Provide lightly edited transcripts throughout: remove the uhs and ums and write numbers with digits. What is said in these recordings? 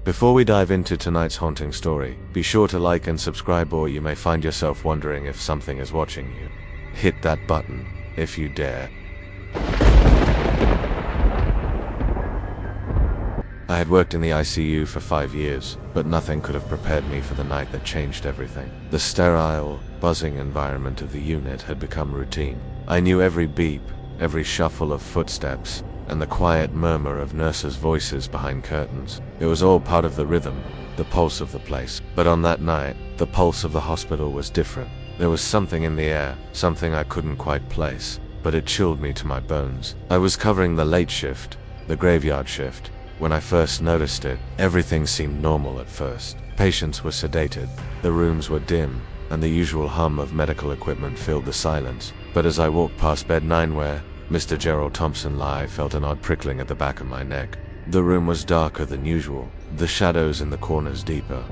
Before we dive into tonight's haunting story, be sure to like and subscribe, or you may find yourself wondering if something is watching you. Hit that button, if you dare. I had worked in the ICU for 5 years, but nothing could have prepared me for the night that changed everything. The sterile, buzzing environment of the unit had become routine. I knew every beep, every shuffle of footsteps, and the quiet murmur of nurses' voices behind curtains. It was all part of the rhythm, the pulse of the place. But on that night, the pulse of the hospital was different. There was something in the air, something I couldn't quite place, but it chilled me to my bones. I was covering the late shift, the graveyard shift. When I first noticed it, everything seemed normal at first. Patients were sedated, the rooms were dim, and the usual hum of medical equipment filled the silence. But as I walked past bed 9 where Mr. Gerald Thompson lay, I felt an odd prickling at the back of my neck. The room was darker than usual, the shadows in the corners deeper.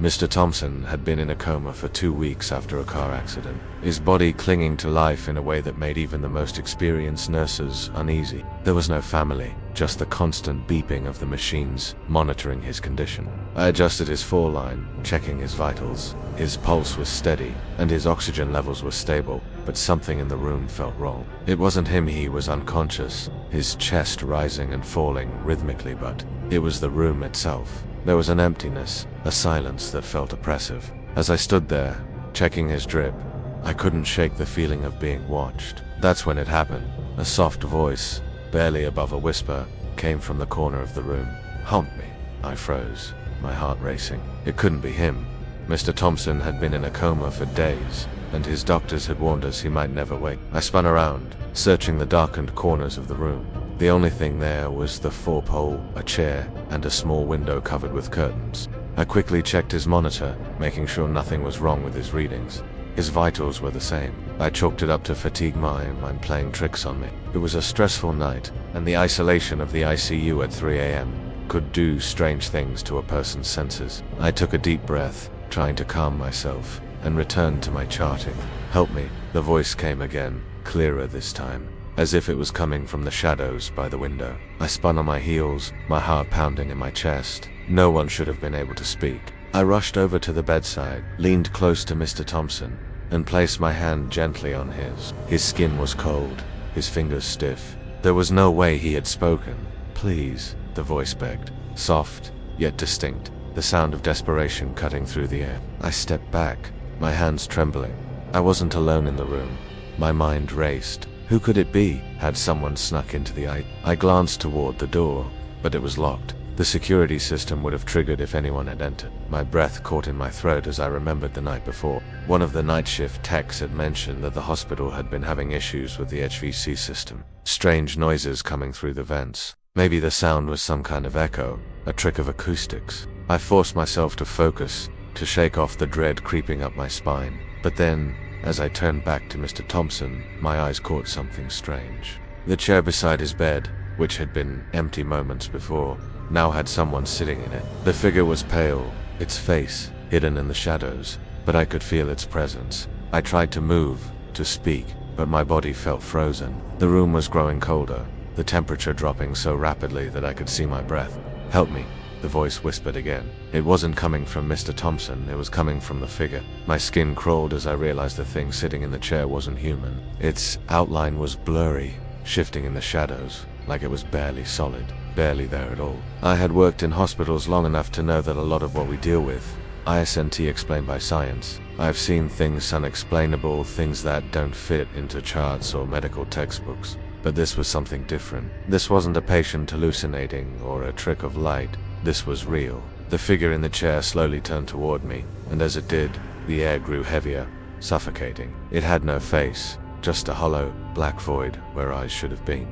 Mr. Thompson had been in a coma for 2 weeks after a car accident, his body clinging to life in a way that made even the most experienced nurses uneasy. There was no family, just the constant beeping of the machines monitoring his condition. I adjusted his foreline, checking his vitals. His pulse was steady, and his oxygen levels were stable, but something in the room felt wrong. It wasn't him, he was unconscious, his chest rising and falling rhythmically, but it was the room itself. There was an emptiness, a silence that felt oppressive. As I stood there, checking his drip, I couldn't shake the feeling of being watched. That's when it happened. A soft voice, barely above a whisper, came from the corner of the room. "Haunt me." I froze, my heart racing. It couldn't be him. Mr. Thompson had been in a coma for days, and his doctors had warned us he might never wake. I spun around, searching the darkened corners of the room. The only thing there was the four-pole, a chair, and a small window covered with curtains. I quickly checked his monitor, making sure nothing was wrong with his readings. His vitals were the same. I chalked it up to fatigue, my mind playing tricks on me. It was a stressful night, and the isolation of the ICU at 3 a.m. could do strange things to a person's senses. I took a deep breath, trying to calm myself, and returned to my charting. "Help me," the voice came again, clearer this time, as if it was coming from the shadows by the window. I spun on my heels, my heart pounding in my chest. No one should have been able to speak. I rushed over to the bedside, leaned close to Mr. Thompson, and placed my hand gently on his. His skin was cold, his fingers stiff. There was no way he had spoken. "Please," the voice begged, soft, yet distinct, the sound of desperation cutting through the air. I stepped back, my hands trembling. I wasn't alone in the room. My mind raced. Who could it be? Had someone snuck into the I glanced toward the door, but it was locked. The security system would have triggered if anyone had entered. My breath caught in my throat as I remembered the night before. One of the night shift techs had mentioned that the hospital had been having issues with the HVC system. Strange noises coming through the vents. Maybe the sound was some kind of echo, a trick of acoustics. I forced myself to focus, to shake off the dread creeping up my spine. But then, as I turned back to Mr. Thompson, my eyes caught something strange. The chair beside his bed, which had been empty moments before, now had someone sitting in it. The figure was pale, its face hidden in the shadows, but I could feel its presence. I tried to move, to speak, but my body felt frozen. The room was growing colder, the temperature dropping so rapidly that I could see my breath. "Help me," the voice whispered again. It wasn't coming from Mr. Thompson, it was coming from the figure. My skin crawled as I realized the thing sitting in the chair wasn't human. Its outline was blurry, shifting in the shadows, like it was barely solid, barely there at all. I had worked in hospitals long enough to know that a lot of what we deal with, isn't explained by science. I've seen things unexplainable, things that don't fit into charts or medical textbooks. But this was something different. This wasn't a patient hallucinating or a trick of light. This was real. The figure in the chair slowly turned toward me, and as it did, the air grew heavier, suffocating. It had no face, just a hollow, black void where eyes should have been.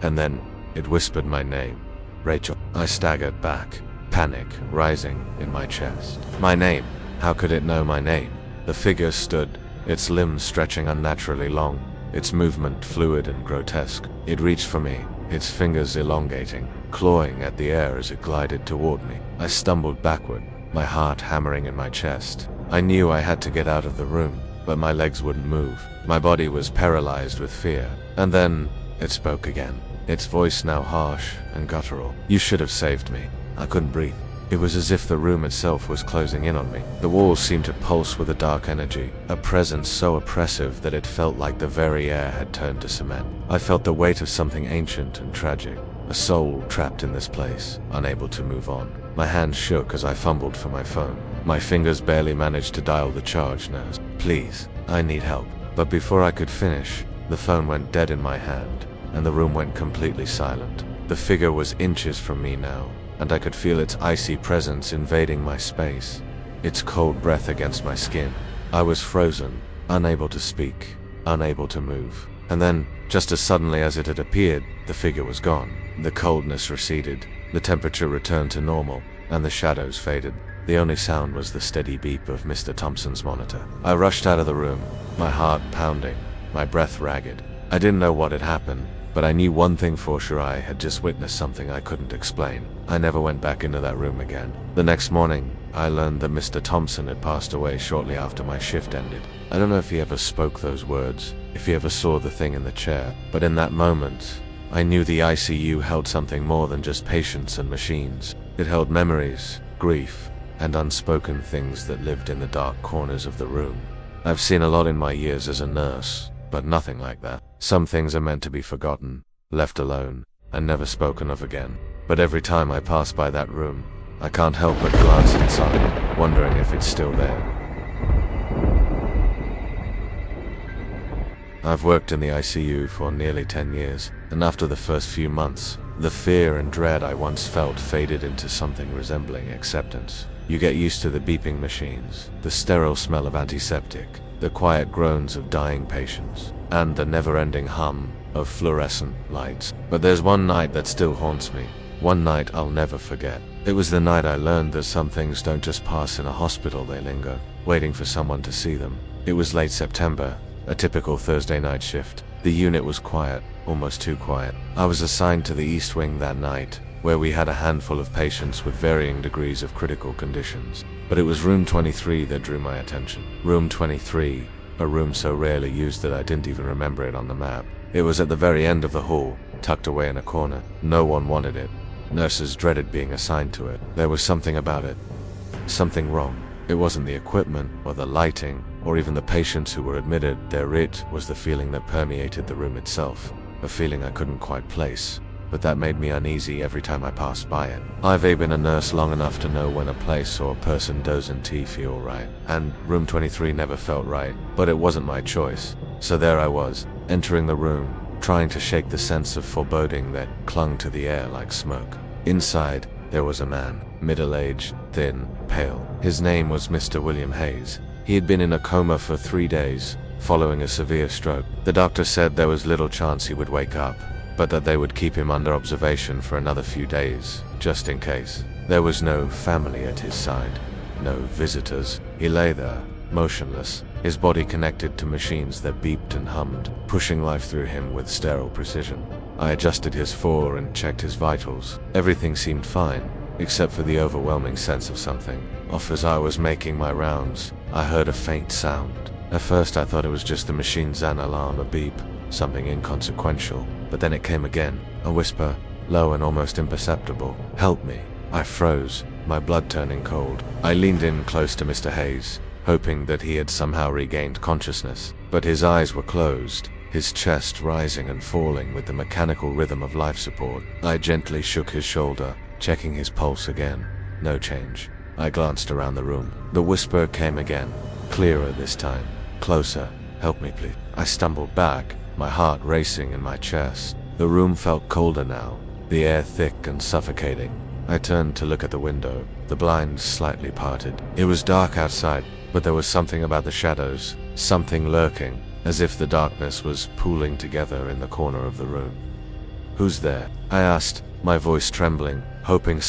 And then, it whispered my name. "Rachel." I staggered back, panic rising in my chest. My name? How could it know my name? The figure stood, its limbs stretching unnaturally long, its movement fluid and grotesque. It reached for me, its fingers elongating, clawing at the air as it glided toward me. I stumbled backward, my heart hammering in my chest. I knew I had to get out of the room, but my legs wouldn't move. My body was paralyzed with fear. And then, it spoke again, its voice now harsh and guttural. "You should have saved me." I couldn't breathe. It was as if the room itself was closing in on me. The walls seemed to pulse with a dark energy, a presence so oppressive that it felt like the very air had turned to cement. I felt the weight of something ancient and tragic, a soul trapped in this place, unable to move on. My hands shook as I fumbled for my phone. My fingers barely managed to dial the charge nurse. Please, I need help. But before I could finish, the phone went dead in my hand, and the room went completely silent. The figure was inches from me now, and I could feel its icy presence invading my space, its cold breath against my skin. I was frozen, unable to speak, unable to move. And then, just as suddenly as it had appeared, the figure was gone. The coldness receded, the temperature returned to normal, and the shadows faded. The only sound was the steady beep of Mr. Thompson's monitor. I rushed out of the room, my heart pounding, my breath ragged. I didn't know what had happened, but I knew one thing for sure: I had just witnessed something I couldn't explain. I never went back into that room again. The next morning, I learned that Mr. Thompson had passed away shortly after my shift ended. I don't know if he ever spoke those words, if he ever saw the thing in the chair, but in that moment, I knew the ICU held something more than just patients and machines. It held memories, grief, and unspoken things that lived in the dark corners of the room. I've seen a lot in my years as a nurse, but nothing like that. Some things are meant to be forgotten, left alone, and never spoken of again. But every time I pass by that room, I can't help but glance inside, wondering if it's still there. I've worked in the ICU for nearly 10 years, and after the first few months, the fear and dread I once felt faded into something resembling acceptance. You get used to the beeping machines, the sterile smell of antiseptic, the quiet groans of dying patients, and the never-ending hum of fluorescent lights. But there's one night that still haunts me, one night I'll never forget. It was the night I learned that some things don't just pass in a hospital, they linger, waiting for someone to see them. It was late September, a typical Thursday night shift. The unit was quiet, almost too quiet. I was assigned to the East Wing that night, where we had a handful of patients with varying degrees of critical conditions. But it was room 23 that drew my attention. Room 23, a room so rarely used that I didn't even remember it on the map. It was at the very end of the hall, tucked away in a corner. No one wanted it. Nurses dreaded being assigned to it. There was something about it. Something wrong. It wasn't the equipment, or the lighting, or even the patients who were admitted. It was the feeling that permeated the room itself. A feeling I couldn't quite place, but that made me uneasy every time I passed by it. I've been a nurse long enough to know when a place or a person doesn't feel right, and room 23 never felt right, but it wasn't my choice. So there I was, entering the room, trying to shake the sense of foreboding that clung to the air like smoke. Inside, there was a man, middle-aged, thin, pale. His name was Mr. William Hayes. He had been in a coma for 3 days, following a severe stroke. The doctor said there was little chance he would wake up, but that they would keep him under observation for another few days, just in case. There was no family at his side, no visitors. He lay there, motionless, his body connected to machines that beeped and hummed, pushing life through him with sterile precision. I adjusted his four and checked his vitals. Everything seemed fine, except for the overwhelming sense of something off. As I was making my rounds, I heard a faint sound. At first I thought it was just the machine's an alarm, a beep, something inconsequential. But then it came again, a whisper, low and almost imperceptible. "Help me." I froze, my blood turning cold. I leaned in close to Mr. Hayes, hoping that he had somehow regained consciousness. But his eyes were closed, his chest rising and falling with the mechanical rhythm of life support. I gently shook his shoulder, checking his pulse again. No change. I glanced around the room. The whisper came again, clearer this time. "Closer. Help me, please." I stumbled back, my heart racing in my chest. The room felt colder now, the air thick and suffocating. I turned to look at the window, the blinds slightly parted. It was dark outside, but there was something about the shadows, something lurking, as if the darkness was pooling together in the corner of the room. "Who's there?" I asked, my voice trembling, hoping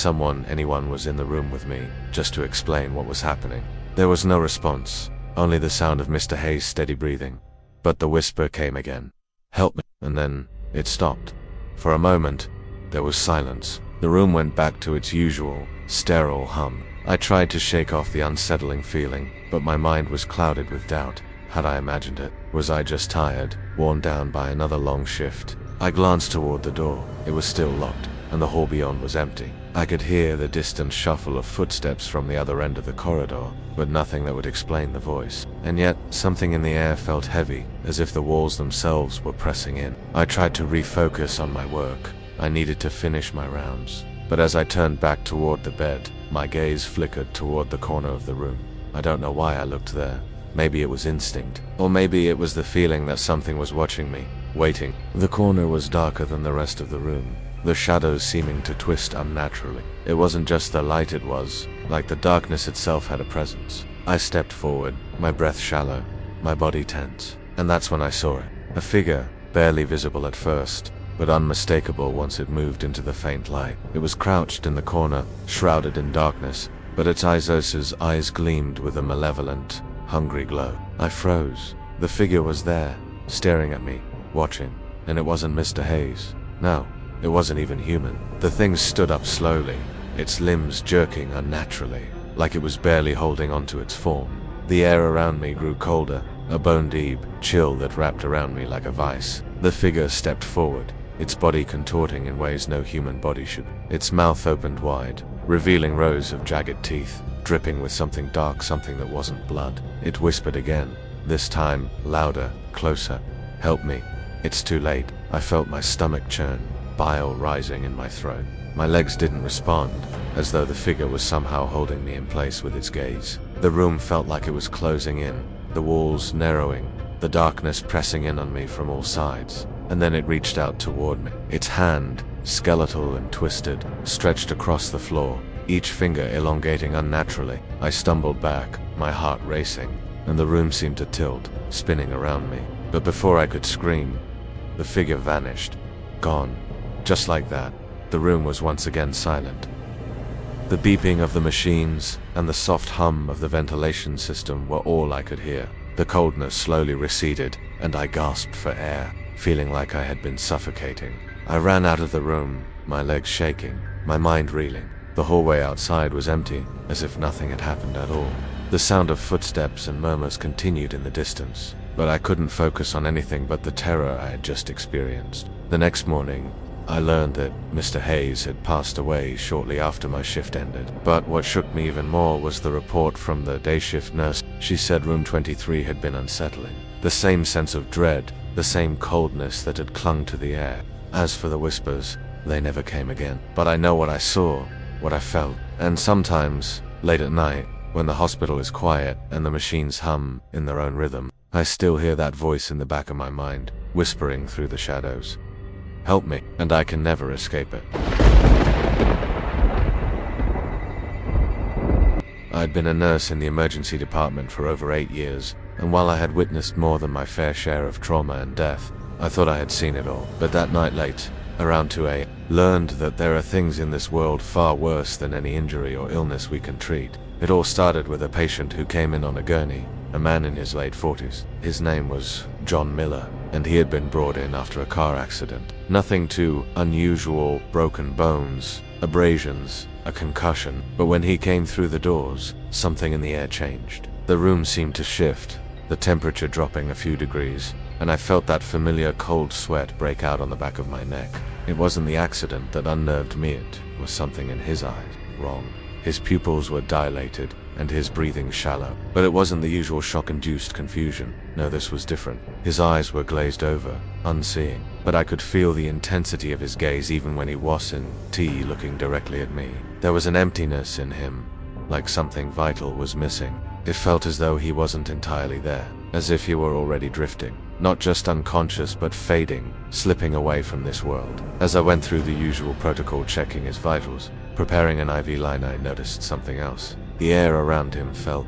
anyone was in the room with me, just to explain what was happening. There was no response, only the sound of Mr. Hayes' steady breathing. But the whisper came again. "Help me." And then it stopped. For a moment, there was silence. The room went back to its usual, sterile hum. I tried to shake off the unsettling feeling, but my mind was clouded with doubt. Had I imagined it? Was I just tired, worn down by another long shift? I glanced toward the door. It was still locked, and the hall beyond was empty. I could hear the distant shuffle of footsteps from the other end of the corridor, but nothing that would explain the voice. And yet, something in the air felt heavy, as if the walls themselves were pressing in. I tried to refocus on my work. I needed to finish my rounds. But as I turned back toward the bed, my gaze flickered toward the corner of the room. I don't know why I looked there. Maybe it was instinct, or maybe it was the feeling that something was watching me, waiting. The corner was darker than the rest of the room, the shadows seeming to twist unnaturally. It wasn't just the light, it was like the darkness itself had a presence. I stepped forward, my breath shallow, my body tense, and that's when I saw it. A figure, barely visible at first, but unmistakable once it moved into the faint light. It was crouched in the corner, shrouded in darkness, but its eyes gleamed with a malevolent, hungry glow. I froze. The figure was there, staring at me, watching, and it wasn't Mr. Hayes. No, it wasn't even human. The thing stood up slowly, its limbs jerking unnaturally, like it was barely holding onto its form. The air around me grew colder, a bone-deep chill that wrapped around me like a vice. The figure stepped forward, its body contorting in ways no human body should. Its mouth opened wide, revealing rows of jagged teeth, dripping with something dark, something that wasn't blood. It whispered again, this time louder, closer. Help me. It's too late. I felt my stomach churn, bile rising in my throat. My legs didn't respond, as though the figure was somehow holding me in place with its gaze. The room felt like it was closing in, the walls narrowing, the darkness pressing in on me from all sides. And then it reached out toward me. Its hand, skeletal and twisted, stretched across the floor, each finger elongating unnaturally. I stumbled back, my heart racing, and the room seemed to tilt, spinning around me. But before I could scream, the figure vanished, gone. Just like that, the room was once again silent. The beeping of the machines and the soft hum of the ventilation system were all I could hear. The coldness slowly receded, and I gasped for air, feeling like I had been suffocating. I ran out of the room, my legs shaking, my mind reeling. The hallway outside was empty, as if nothing had happened at all. The sound of footsteps and murmurs continued in the distance, but I couldn't focus on anything but the terror I had just experienced. The next morning, I learned that Mr. Hayes had passed away shortly after my shift ended. But what shook me even more was the report from the day shift nurse. She said room 23 had been unsettling. The same sense of dread, the same coldness that had clung to the air. As for the whispers, they never came again. But I know what I saw, what I felt. And sometimes, late at night, when the hospital is quiet and the machines hum in their own rhythm, I still hear that voice in the back of my mind, whispering through the shadows. Help me, and I can never escape it. I'd been a nurse in the emergency department for over 8 years, and while I had witnessed more than my fair share of trauma and death, I thought I had seen it all. But that night late, around 2 a.m., learned that there are things in this world far worse than any injury or illness we can treat. It all started with a patient who came in on a gurney, a man in his late 40s. His name was John Miller, and he had been brought in after a car accident. Nothing too unusual, broken bones, abrasions, a concussion. But when he came through the doors, something in the air changed. The room seemed to shift, the temperature dropping a few degrees, and I felt that familiar cold sweat break out on the back of my neck. It wasn't the accident that unnerved me, it was something in his eyes wrong. His pupils were dilated, and his breathing shallow. But it wasn't the usual shock-induced confusion. No, this was different. His eyes were glazed over, unseeing, but I could feel the intensity of his gaze even when he wasn't looking directly at me. There was an emptiness in him, like something vital was missing. It felt as though he wasn't entirely there, as if he were already drifting. Not just unconscious, but fading, slipping away from this world. As I went through the usual protocol checking his vitals, preparing an IV line, I noticed something else. The air around him felt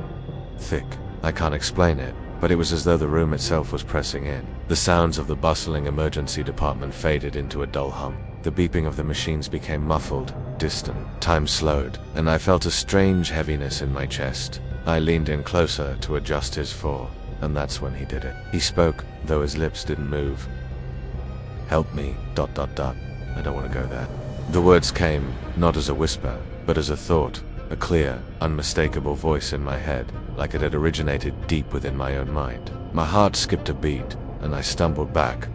thick. I can't explain it, but it was as though the room itself was pressing in. The sounds of the bustling emergency department faded into a dull hum. The beeping of the machines became muffled, distant. Time slowed, and I felt a strange heaviness in my chest. I leaned in closer to adjust his fall, and that's when he did it. He spoke, though his lips didn't move. Help me, ... I don't want to go there. The words came, not as a whisper, but as a thought, a clear, unmistakable voice in my head, like it had originated deep within my own mind. My heart skipped a beat, and I stumbled back.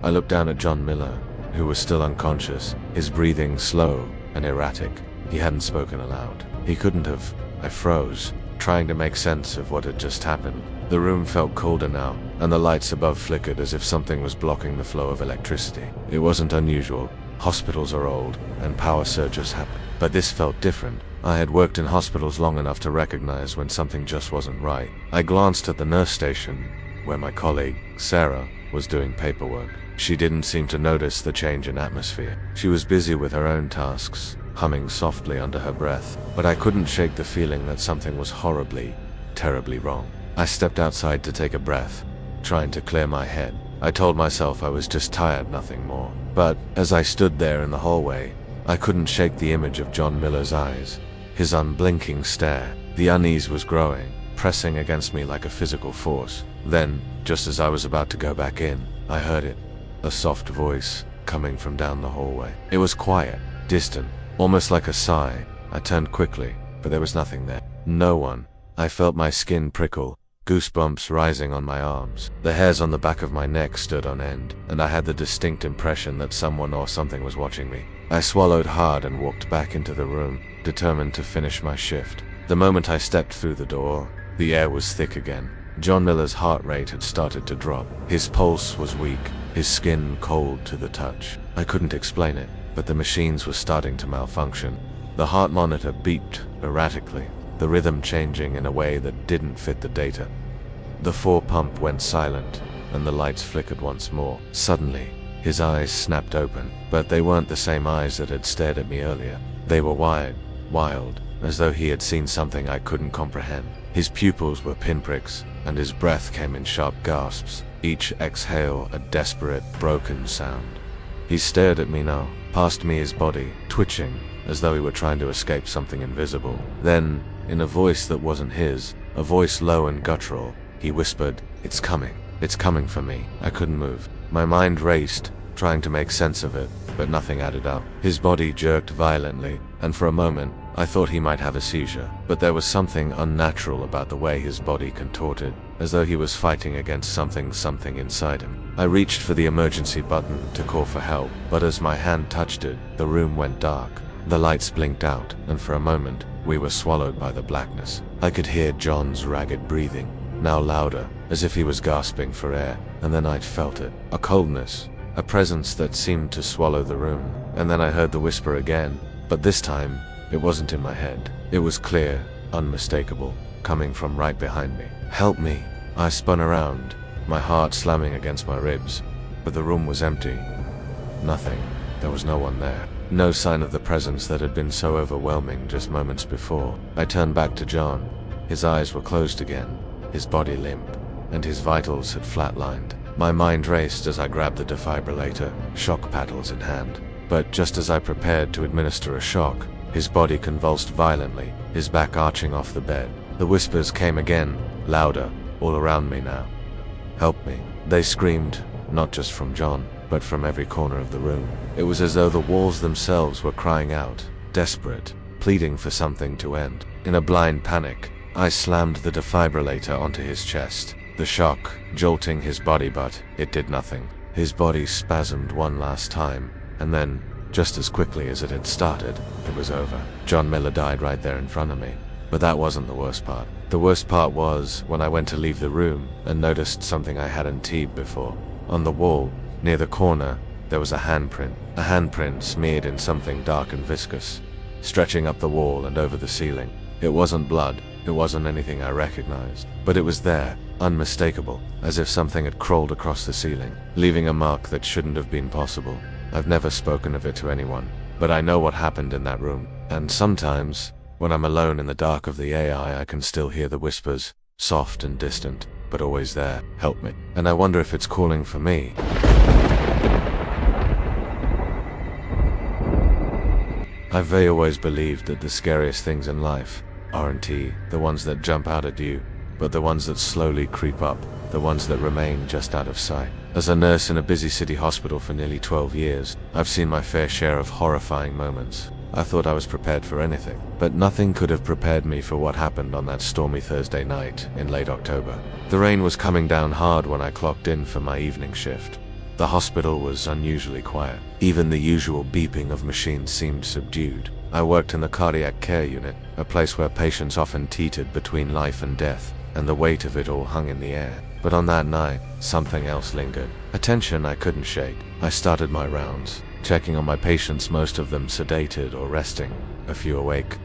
I looked down at John Miller, who was still unconscious, his breathing slow and erratic. He hadn't spoken aloud. He couldn't have. I froze, trying to make sense of what had just happened. The room felt colder now, and the lights above flickered as if something was blocking the flow of electricity. It wasn't unusual. Hospitals are old, and power surges happen. But this felt different. I had worked in hospitals long enough to recognize when something just wasn't right. I glanced at the nurse station, where my colleague, Sarah, was doing paperwork. She didn't seem to notice the change in atmosphere. She was busy with her own tasks, humming softly under her breath, but I couldn't shake the feeling that something was horribly, terribly wrong. I stepped outside to take a breath, trying to clear my head. I told myself I was just tired, nothing more. But as I stood there in the hallway, I couldn't shake the image of John Miller's eyes, his unblinking stare. The unease was growing, pressing against me like a physical force. Then, just as I was about to go back in, I heard it. A soft voice coming from down the hallway. It was quiet, distant, almost like a sigh. I turned quickly, but there was nothing there. No one. I felt my skin prickle, goosebumps rising on my arms. The hairs on the back of my neck stood on end, and I had the distinct impression that someone or something was watching me. I swallowed hard and walked back into the room, determined to finish my shift. The moment I stepped through the door, the air was thick again. John Miller's heart rate had started to drop. His pulse was weak, his skin cold to the touch. I couldn't explain it, but the machines were starting to malfunction. The heart monitor beeped erratically, the rhythm changing in a way that didn't fit the data. The fore-pump went silent, and the lights flickered once more. Suddenly, his eyes snapped open, but they weren't the same eyes that had stared at me earlier. They were wide, wild, as though he had seen something I couldn't comprehend. His pupils were pinpricks, and his breath came in sharp gasps, each exhale a desperate, broken sound. He stared at me now, past me, his body twitching, as though he were trying to escape something invisible. Then, in a voice that wasn't his, a voice low and guttural, he whispered, "It's coming. It's coming for me." I couldn't move. My mind raced, trying to make sense of it, but nothing added up. His body jerked violently, and for a moment, I thought he might have a seizure. But there was something unnatural about the way his body contorted, as though he was fighting against something inside him. I reached for the emergency button to call for help, but as my hand touched it, the room went dark. The lights blinked out, and for a moment, we were swallowed by the blackness. I could hear John's ragged breathing, now louder, as if he was gasping for air, and then I'd felt it. A coldness, a presence that seemed to swallow the room. And then I heard the whisper again, but this time, it wasn't in my head. It was clear, unmistakable, coming from right behind me. "Help me." I spun around, my heart slamming against my ribs, but the room was empty. Nothing. There was no one there. No sign of the presence that had been so overwhelming just moments before. I turned back to John. His eyes were closed again, his body limp, and his vitals had flatlined. My mind raced as I grabbed the defibrillator, shock paddles in hand. But just as I prepared to administer a shock, his body convulsed violently, his back arching off the bed. The whispers came again, louder, all around me now. "Help me." They screamed, not just from John, but from every corner of the room. It was as though the walls themselves were crying out, desperate, pleading for something to end. In a blind panic, I slammed the defibrillator onto his chest. The shock, jolting his body, but it did nothing. His body spasmed one last time, and then, just as quickly as it had started, it was over. John Miller died right there in front of me. But that wasn't the worst part. The worst part was when I went to leave the room and noticed something I hadn't teed before. On the wall, near the corner, there was a handprint smeared in something dark and viscous, stretching up the wall and over the ceiling. It wasn't blood, it wasn't anything I recognized, but it was there, unmistakable, as if something had crawled across the ceiling, leaving a mark that shouldn't have been possible. I've never spoken of it to anyone, but I know what happened in that room, and sometimes, when I'm alone in the dark of the AI, I can still hear the whispers, soft and distant, but always there. "Help me." And I wonder if it's calling for me. I've always believed that the scariest things in life aren't the ones that jump out at you, but the ones that slowly creep up, the ones that remain just out of sight. As a nurse in a busy city hospital for nearly 12 years, I've seen my fair share of horrifying moments. I thought I was prepared for anything, but nothing could have prepared me for what happened on that stormy Thursday night in late October. The rain was coming down hard when I clocked in for my evening shift. The hospital was unusually quiet. Even the usual beeping of machines seemed subdued. I worked in the cardiac care unit, a place where patients often teetered between life and death, and the weight of it all hung in the air. But on that night, something else lingered. A tension I couldn't shake. I started my rounds, checking on my patients, most of them sedated or resting, a few awake,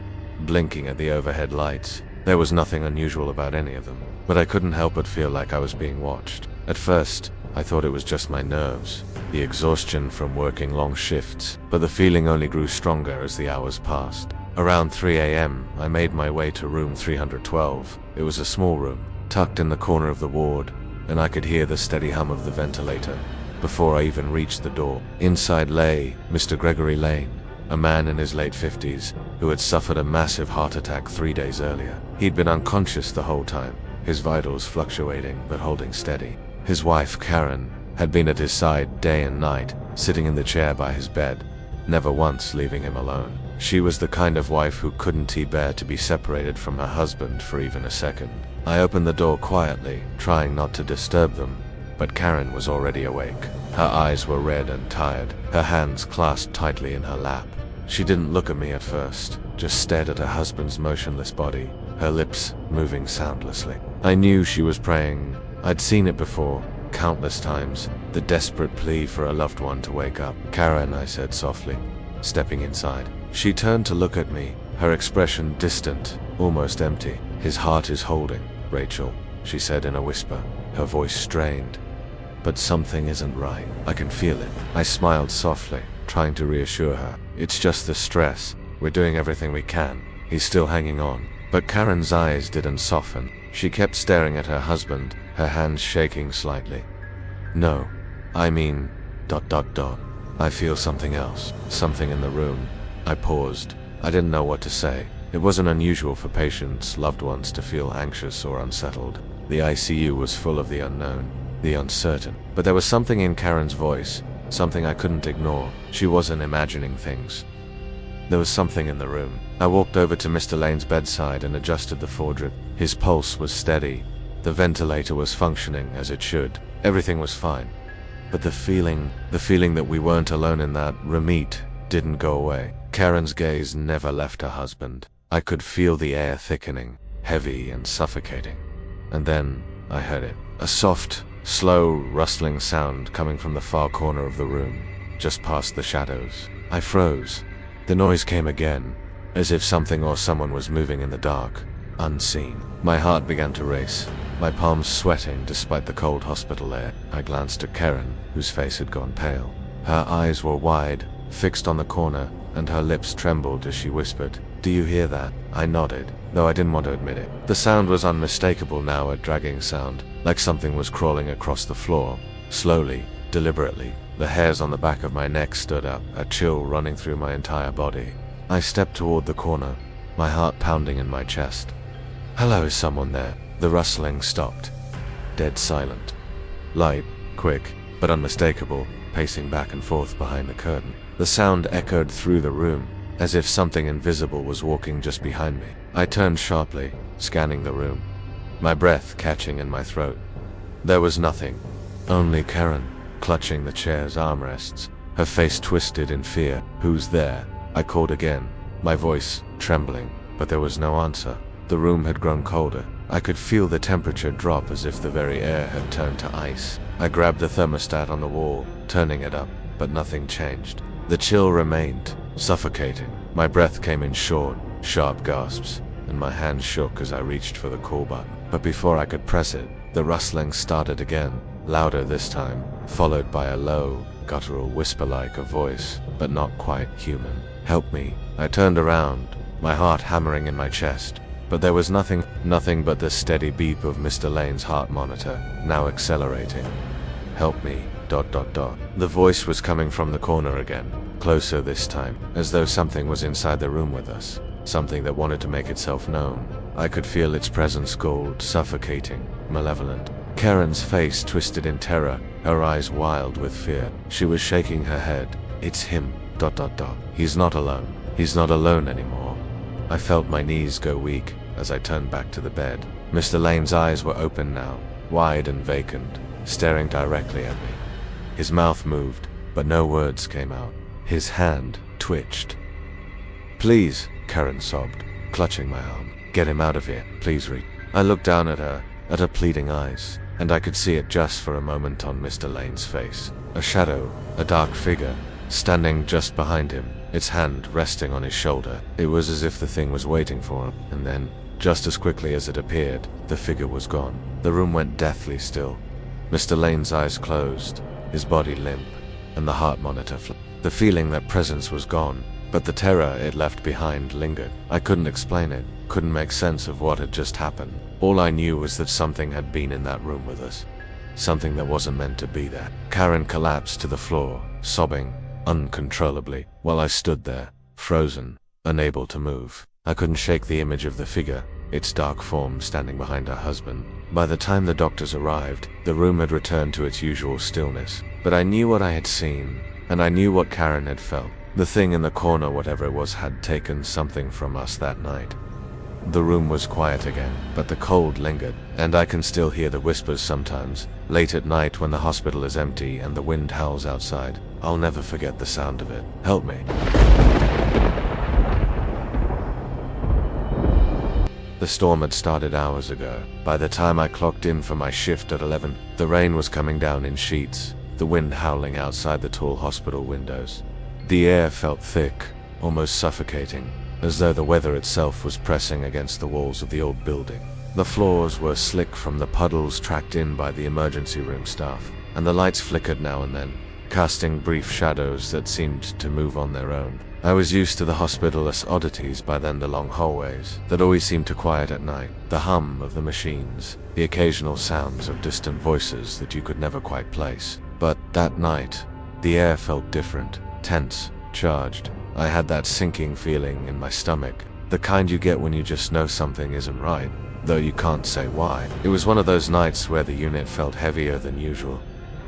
blinking at the overhead lights. There was nothing unusual about any of them, but I couldn't help but feel like I was being watched. At first, I thought it was just my nerves, the exhaustion from working long shifts, but the feeling only grew stronger as the hours passed. Around 3 a.m., I made my way to room 312. It was a small room, tucked in the corner of the ward, and I could hear the steady hum of the ventilator before I even reached the door. Inside lay Mr. Gregory Lane, a man in his late 50s who had suffered a massive heart attack 3 days earlier. He'd been unconscious the whole time, his vitals fluctuating but holding steady. His wife, Karen, had been at his side day and night, sitting in the chair by his bed, never once leaving him alone. She was the kind of wife who couldn't bear to be separated from her husband for even a second. I opened the door quietly, trying not to disturb them, but Karen was already awake. Her eyes were red and tired, her hands clasped tightly in her lap. She didn't look at me at first, just stared at her husband's motionless body, her lips moving soundlessly. I knew she was praying. I'd seen it before, countless times, the desperate plea for a loved one to wake up. "Karen," I said softly, stepping inside. She turned to look at me, her expression distant, almost empty. "His heart is holding, Rachel," she said in a whisper, her voice strained. "But something isn't right. I can feel it." I smiled softly, trying to reassure her. "It's just the stress. We're doing everything we can. He's still hanging on." But Karen's eyes didn't soften. She kept staring at her husband, her hands shaking slightly. "No, I mean... I feel something else, something in the room." I paused. I didn't know what to say. It wasn't unusual for patients, loved ones, to feel anxious or unsettled. The ICU was full of the unknown, the uncertain. But there was something in Karen's voice, something I couldn't ignore. She wasn't imagining things. There was something in the room. I walked over to Mr. Lane's bedside and adjusted the foredrip. His pulse was steady. The ventilator was functioning as it should. Everything was fine. But the feeling that we weren't alone in that remeet didn't go away. Karen's gaze never left her husband. I could feel the air thickening, heavy and suffocating. And then I heard it. A soft, slow, rustling sound coming from the far corner of the room, just past the shadows. I froze. The noise came again, as if something or someone was moving in the dark, unseen. My heart began to race, my palms sweating despite the cold hospital air. I glanced at Karen, whose face had gone pale. Her eyes were wide, fixed on the corner, and her lips trembled as she whispered, "Do you hear that?" I nodded, though I didn't want to admit it. The sound was unmistakable now, a dragging sound, like something was crawling across the floor, slowly, deliberately. The hairs on the back of my neck stood up, a chill running through my entire body. I stepped toward the corner, my heart pounding in my chest. "Hello, is someone there?" The rustling stopped. Dead silent. Light, quick, but unmistakable, pacing back and forth behind the curtain. The sound echoed through the room, as if something invisible was walking just behind me. I turned sharply, scanning the room, my breath catching in my throat. There was nothing, only Karen, clutching the chair's armrests, her face twisted in fear. "Who's there?" I called again, my voice trembling, but there was no answer. The room had grown colder. I could feel the temperature drop as if the very air had turned to ice. I grabbed the thermostat on the wall, turning it up, but nothing changed. The chill remained, suffocating. My breath came in short, sharp gasps, and my hand shook as I reached for the call button. But before I could press it, the rustling started again, louder this time, followed by a low, guttural whisper like a voice, but not quite human. "Help me." I turned around, my heart hammering in my chest, but there was nothing but the steady beep of Mr. Lane's heart monitor, now accelerating. "Help me, ... The voice was coming from the corner again, closer this time, as though something was inside the room with us, something that wanted to make itself known. I could feel its presence, cold, suffocating, malevolent. Karen's face twisted in terror, her eyes wild with fear. She was shaking her head. "It's him, ... He's not alone. He's not alone anymore." I felt my knees go weak as I turned back to the bed. Mr. Lane's eyes were open now, wide and vacant, staring directly at me. His mouth moved, but no words came out. His hand twitched. "Please," Karen sobbed, clutching my arm. "Get him out of here, please, Reed." I looked down at her pleading eyes, and I could see it just for a moment on Mr. Lane's face. A shadow, a dark figure, standing just behind him, its hand resting on his shoulder. It was as if the thing was waiting for him, and then, just as quickly as it appeared, the figure was gone. The room went deathly still. Mr. Lane's eyes closed, his body limp, and the heart monitor flipped. The feeling that presence was gone, but the terror it left behind lingered. I couldn't explain it, couldn't make sense of what had just happened. All I knew was that something had been in that room with us. Something that wasn't meant to be there. Karen collapsed to the floor, sobbing uncontrollably, while I stood there, frozen, unable to move. I couldn't shake the image of the figure, its dark form standing behind her husband. By the time the doctors arrived, the room had returned to its usual stillness. But I knew what I had seen, and I knew what Karen had felt. The thing in the corner, whatever it was, had taken something from us that night. The room was quiet again, but the cold lingered, and I can still hear the whispers sometimes, late at night when the hospital is empty and the wind howls outside. I'll never forget the sound of it. Help me. The storm had started hours ago. By the time I clocked in for my shift at 11, the rain was coming down in sheets, the wind howling outside the tall hospital windows. The air felt thick, almost suffocating, as though the weather itself was pressing against the walls of the old building. The floors were slick from the puddles tracked in by the emergency room staff, and the lights flickered now and then, casting brief shadows that seemed to move on their own. I was used to the hospital's oddities by then, the long hallways that always seemed to quiet at night, the hum of the machines, the occasional sounds of distant voices that you could never quite place. But that night, the air felt different, tense, charged. I had that sinking feeling in my stomach, the kind you get when you just know something isn't right, though you can't say why. It was one of those nights where the unit felt heavier than usual,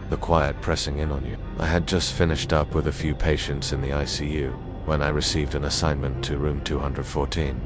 the quiet pressing in on you. I had just finished up with a few patients in the ICU when I received an assignment to room 214.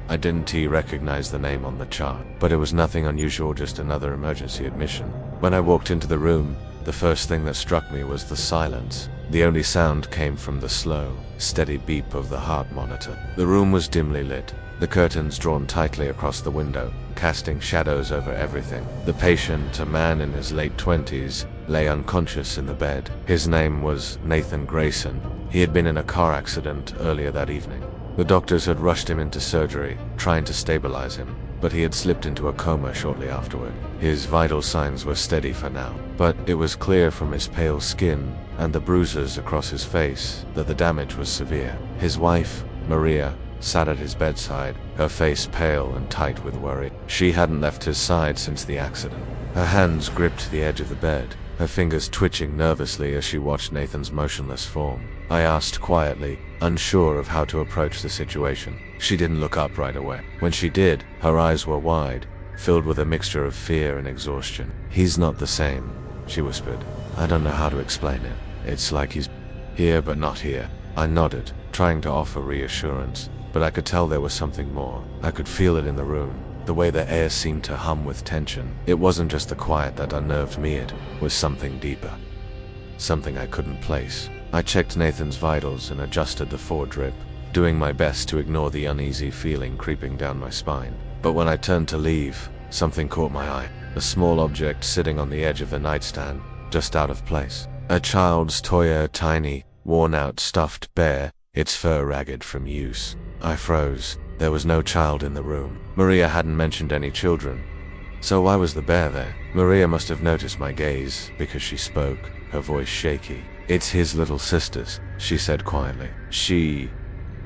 I didn't recognize the name on the chart, but it was nothing unusual, just another emergency admission. When I walked into the room, the first thing that struck me was the silence. The only sound came from the slow, steady beep of the heart monitor. The room was dimly lit, the curtains drawn tightly across the window, casting shadows over everything. The patient, a man in his late 20s, lay unconscious in the bed. His name was Nathan Grayson. He had been in a car accident earlier that evening. The doctors had rushed him into surgery, trying to stabilize him, but he had slipped into a coma shortly afterward. His vital signs were steady for now, but it was clear from his pale skin and the bruises across his face that the damage was severe. His wife, Maria, sat at his bedside, her face pale and tight with worry. She hadn't left his side since the accident. Her hands gripped the edge of the bed, her fingers twitching nervously as she watched Nathan's motionless form. I asked quietly, unsure of how to approach the situation. She didn't look up right away. When she did, her eyes were wide, filled with a mixture of fear and exhaustion. "He's not the same," she whispered. "I don't know how to explain it. It's like he's here but not here." I nodded, trying to offer reassurance, but I could tell there was something more. I could feel it in the room, the way the air seemed to hum with tension. It wasn't just the quiet that unnerved me, it was something deeper. Something I couldn't place. I checked Nathan's vitals and adjusted the forward drip, doing my best to ignore the uneasy feeling creeping down my spine. But when I turned to leave, something caught my eye. A small object sitting on the edge of the nightstand, just out of place. A child's toy, a tiny, worn-out stuffed bear, its fur ragged from use. I froze. There was no child in the room. Maria hadn't mentioned any children. So why was the bear there? Maria must have noticed my gaze, because she spoke, her voice shaky. "It's his little sister's," she said quietly. She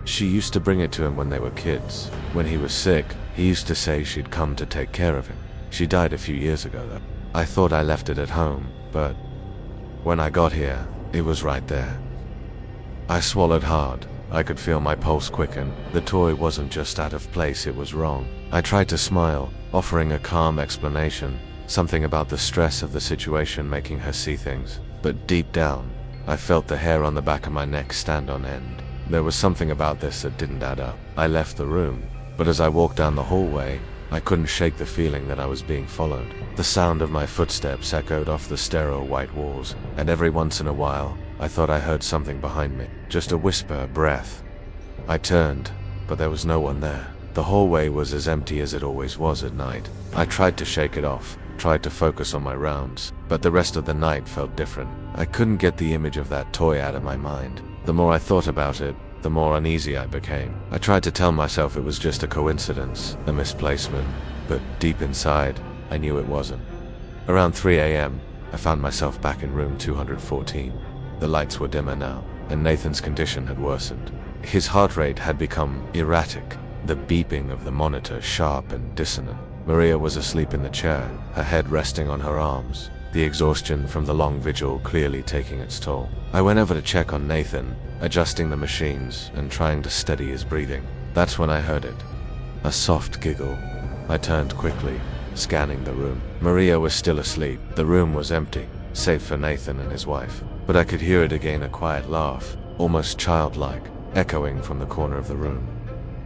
used to bring it to him when they were kids. When he was sick, he used to say she'd come to take care of him. She died a few years ago, though. I thought I left it at home, but when I got here, it was right there. I swallowed hard. I could feel my pulse quicken. The toy wasn't just out of place, it was wrong. I tried to smile, offering a calm explanation, something about the stress of the situation making her see things. But deep down, I felt the hair on the back of my neck stand on end. There was something about this that didn't add up. I left the room, but as I walked down the hallway, I couldn't shake the feeling that I was being followed. The sound of my footsteps echoed off the sterile white walls, and every once in a while, I thought I heard something behind me. Just a whisper, a breath. I turned, but there was no one there. The hallway was as empty as it always was at night. I tried to shake it off, tried to focus on my rounds, but the rest of the night felt different. I couldn't get the image of that toy out of my mind. The more I thought about it, the more uneasy I became. I tried to tell myself it was just a coincidence, a misplacement, but deep inside, I knew it wasn't. Around 3 a.m., I found myself back in room 214. The lights were dimmer now, and Nathan's condition had worsened. His heart rate had become erratic, the beeping of the monitor sharp and dissonant. Maria was asleep in the chair, her head resting on her arms, the exhaustion from the long vigil clearly taking its toll. I went over to check on Nathan, adjusting the machines and trying to steady his breathing. That's when I heard it. A soft giggle. I turned quickly, scanning the room. Maria was still asleep. The room was empty, save for Nathan and his wife. But I could hear it again, a quiet laugh, almost childlike, echoing from the corner of the room.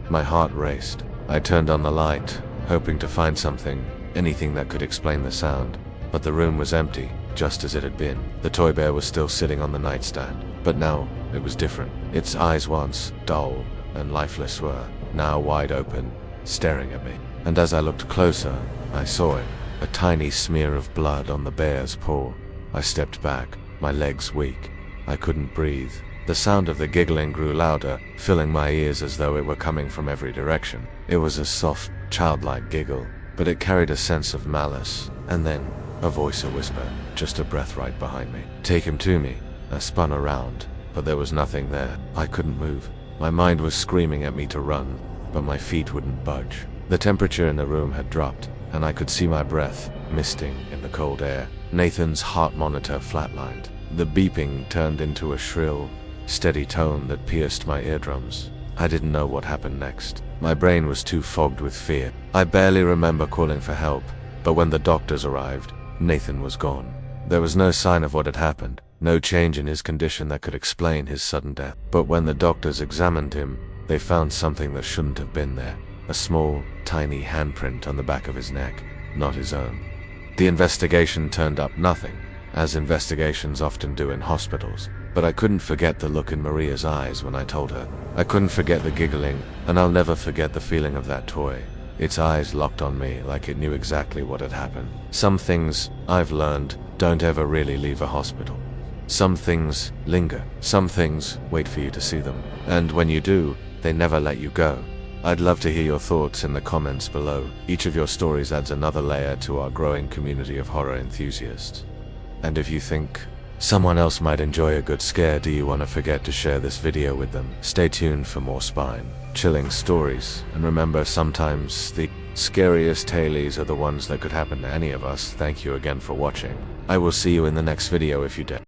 My heart raced. I turned on the light, hoping to find something, anything that could explain the sound. But the room was empty, just as it had been. The toy bear was still sitting on the nightstand, but now it was different. Its eyes, once dull and lifeless, were now wide open, staring at me. And as I looked closer, I saw it, a tiny smear of blood on the bear's paw. I stepped back, my legs weak. I couldn't breathe. The sound of the giggling grew louder, filling my ears as though it were coming from every direction. It was a soft, childlike giggle, but it carried a sense of malice. And then, a voice, a whisper, just a breath right behind me. "Take him to me." I spun around, but there was nothing there. I couldn't move. My mind was screaming at me to run, but my feet wouldn't budge. The temperature in the room had dropped, and I could see my breath misting in the cold air. Nathan's heart monitor flatlined. The beeping turned into a shrill, steady tone that pierced my eardrums. I didn't know what happened next. My brain was too fogged with fear. I barely remember calling for help, but when the doctors arrived, Nathan was gone. There was no sign of what had happened, no change in his condition that could explain his sudden death. But when the doctors examined him, they found something that shouldn't have been there. A small, tiny handprint on the back of his neck, not his own. The investigation turned up nothing, as investigations often do in hospitals. But I couldn't forget the look in Maria's eyes when I told her. I couldn't forget the giggling, and I'll never forget the feeling of that toy. Its eyes locked on me like it knew exactly what had happened. Some things, I've learned, don't ever really leave a hospital. Some things linger. Some things wait for you to see them. And when you do, they never let you go. I'd love to hear your thoughts in the comments below. Each of your stories adds another layer to our growing community of horror enthusiasts. And if you think someone else might enjoy a good scare, do you want to forget to share this video with them? Stay tuned for more spine-chilling stories. And remember, sometimes the scariest tales are the ones that could happen to any of us. Thank you again for watching. I will see you in the next video if you dare.